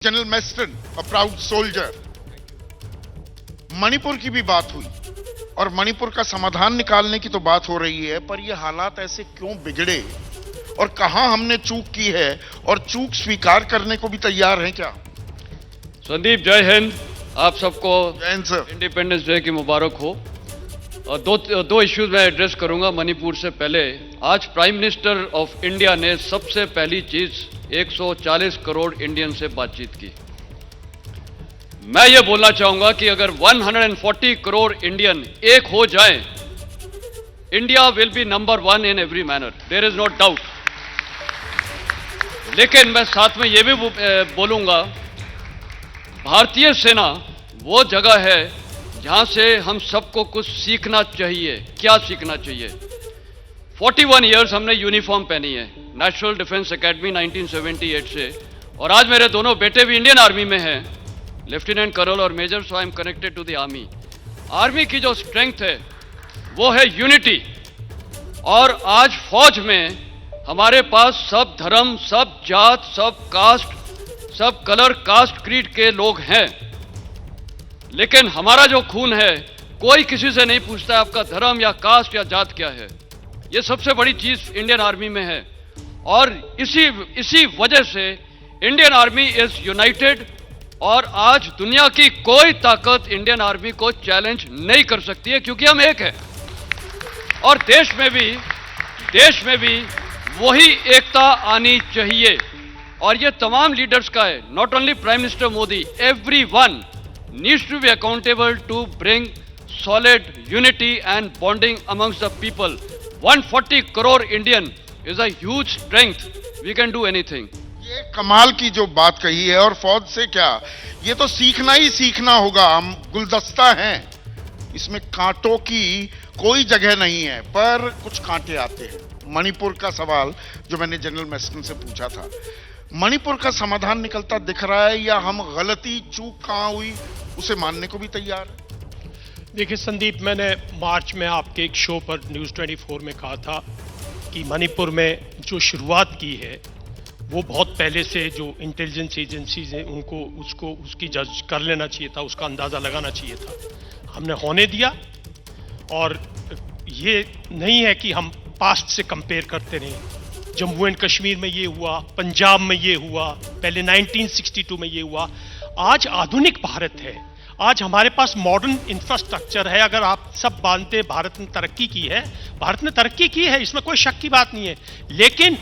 General मैस्टन, a proud soldier. Manipur की भी बात हुई और मणिपुर का समाधान निकालने की तो बात हो रही है, पर ये हालात ऐसे क्यों बिगड़े और कहां हमने चूक की है और चूक स्वीकार करने को भी तैयार हैं क्या? संदीप, जय हिंद। आप सबको जय हिंद सर। इंडिपेंडेंस डे की मुबारक हो। और दो इश्यूज मैं एड्रेस करूंगा मणिपुर से पहले। आज प्राइम मिनिस्टर ऑफ इंडिया ने सबसे पहली चीज 140 करोड़ इंडियन से बातचीत की। मैं ये बोलना चाहूंगा कि अगर 140 करोड़ इंडियन एक हो जाएं, India will be number 1 in every manner, there is no doubt. लेकिन मैं साथ में ये भी बोलूंगा, भारतीय सेना वो जगह है जहां से हम सबको कुछ सीखना चाहिए। क्या सीखना चाहिए? 41 इयर्स हमने यूनिफॉर्म पहनी है, नेशनल डिफेंस एकेडमी 1978 से, और आज मेरे दोनों बेटे भी इंडियन आर्मी में हैं, लेफ्टिनेंट कर्नल और major, so I am connected to the army. Army की जो स्ट्रेंथ है वो है यूनिटी। और आज फौज में हमारे पास सब धर्म, सब जात, सब कास्ट, सब कलर, कास्ट, क्रीड के लोग हैं, लेकिन हमारा जो खून है कोई किसी से नहीं पूछता है आपका धर्म या कास्ट या जात क्या है। ये सबसे बड़ी चीज इंडियन आर्मी में है, और इसी वजह से इंडियन आर्मी इज यूनाइटेड। और आज दुनिया की कोई ताकत इंडियन आर्मी को चैलेंज नहीं कर सकती है, क्योंकि हम एक हैं। और देश में भी वही एकता आनी चाहिए, और ये तमाम लीडर्स का है, not only prime minister Modi, everyone needs to be accountable to bring solid unity and bonding amongst the people. 140 crore Indian is a huge strength. We can do anything. ये कमाल की जो बात कही है। और फौज से क्या, ये तो सीखना ही सीखना होगा। हम गुलदस्ता हैं, इसमें कांटों की कोई जगह नहीं है, पर कुछ कांटे आते हैं। मणिपुर का सवाल जो मैंने जनरल मैस्टन से पूछा था, मणिपुर का समाधान निकलता दिख रहा है या हम गलती चूक कहां हुई उसे मानने को भी तैयार है? देखिए संदीप, मैंने मार्च में आपके एक शो पर न्यूज़ 24 में कहा था कि मणिपुर में जो शुरुआत की है वो बहुत पहले से जो इंटेलिजेंस एजेंसीज हैं उनको उसकी जज कर लेना चाहिए था, उसका अंदाज़ा लगाना चाहिए था। हमने होने दिया, और ये नहीं है कि हम पास्ट से कंपेयर करते रहे। जम्मू एंड कश्मीर में ये हुआ, पंजाब में ये हुआ, पहले 1962 में ये हुआ। आज आधुनिक भारत है, आज हमारे पास मॉडर्न इंफ्रास्ट्रक्चर है। अगर आप सब मानते हैं भारत ने तरक्की की है, भारत ने तरक्की की है, इसमें कोई शक की बात नहीं है, लेकिन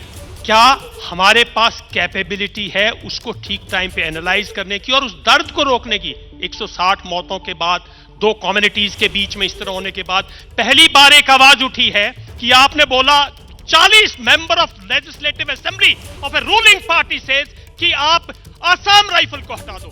क्या हमारे पास कैपेबिलिटी है उसको ठीक टाइम पे एनालाइज करने की और उस दर्द को रोकने की? 160 मौतों के बाद, दो कम्युनिटीज के बीच में इस तरह होने के बाद पहली बार एक आवाज उठी है कि आपने बोला 40 member of legislative assembly of A ruling party says कि आप असम राइफल को हटा दो।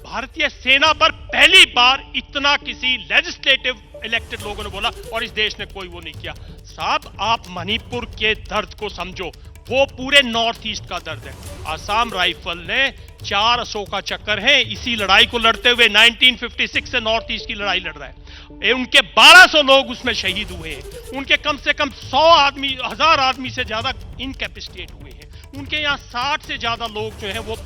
भारतीय सेना पर पहली बार इतना किसी लेजिस्लेटिव इलेक्टेड लोगों ने बोला, और इस देश ने कोई वो नहीं किया। साहब, आप मणिपुर के दर्द को समझो, वो पूरे नॉर्थ ईस्ट का दर्द है। असम राइफल ने 4 अशोका चक्कर है इसी लड़ाई को लड़ते हुए, 1956 से नॉर्थ ईस्ट की लड़ाई लड़ रहा है। उनके 1200 लोग उसमेमें शहीद हुए हैं, उनके कम से कम 1000 आदमी से ज्यादा इनकैपेसिटेट हुए हैं, उनके यहाँ 60 से ज्यादा लोग जो हैं वो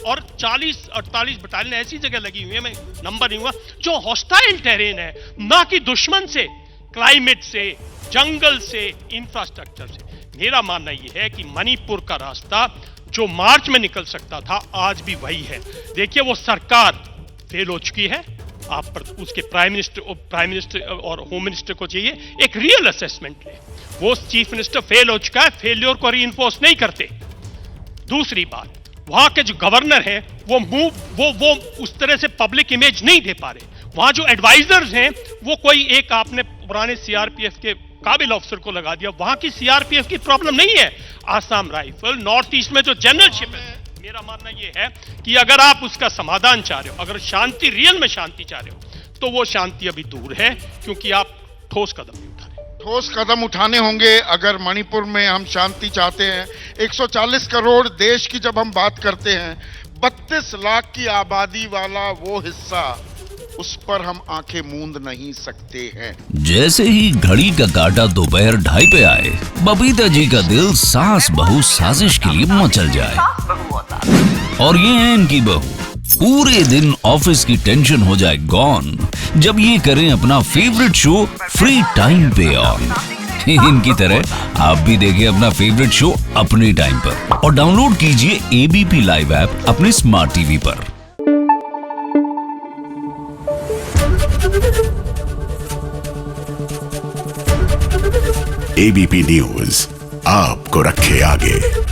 और 40-48 बटालियन ऐसी जगह लगी हुई है, मैं नंबर नहीं हुआ, जो हॉस्टाइल टेरेन है, ना कि दुश्मन से, क्लाइमेट से, जंगल से, इंफ्रास्ट्रक्चर से। मेरा मानना यह है कि मणिपुर का रास्ता जो मार्च में निकल सकता था आज भी वही है। देखिए, वो सरकार फेल हो चुकी है। आप पर उसके प्राइम मिनिस्टर और होम मिनिस्टर को चाहिए एक रियल असेसमेंट ले। वो चीफ मिनिस्टर फेल हो चुका है, फेलियर को रीइंफोर्स नहीं करते। दूसरी बात, वहां के जो गवर्नर हैं वो उस तरह से पब्लिक इमेज नहीं दे पा रहे। वहां जो एडवाइजर्स हैं वो कोई एक आपने पुराने सीआरपीएफ के काबिल अफसर को लगा दिया। वहां की सीआरपीएफ की प्रॉब्लम नहीं है, आसाम राइफल, नॉर्थ ईस्ट में जो जनरलशिप है। मेरा मानना यह है कि अगर आप उसका समाधान चाह रहे हो, अगर शांति, रियल में शांति चाह रहे हो, तो वो शांति अभी दूर है, क्योंकि आप ठोस कदम नहीं उठा रहे। ठोस कदम उठाने होंगे अगर मणिपुर में हम शांति चाहते हैं। 140 करोड़ देश की जब हम बात करते हैं, 32 लाख की आबादी वाला वो हिस्सा, उस पर हम आंखें मूंद नहीं सकते हैं। जैसे ही घड़ी का काटा दोपहर 2:30 पे आए, बबीता जी का दिल सास बहू साजिश के लिए मचल जाए। और ये है इनकी बहू, पूरे दिन ऑफिस की टेंशन हो जाए गॉन जब ये करें अपना फेवरेट शो फ्री टाइम पे ऑन। इनकी तरह आप भी देखिए अपना फेवरेट शो अपने टाइम पर और डाउनलोड कीजिए एबीपी लाइव ऐप अपने स्मार्ट टीवी पर। एबीपी न्यूज आपको रखे आगे।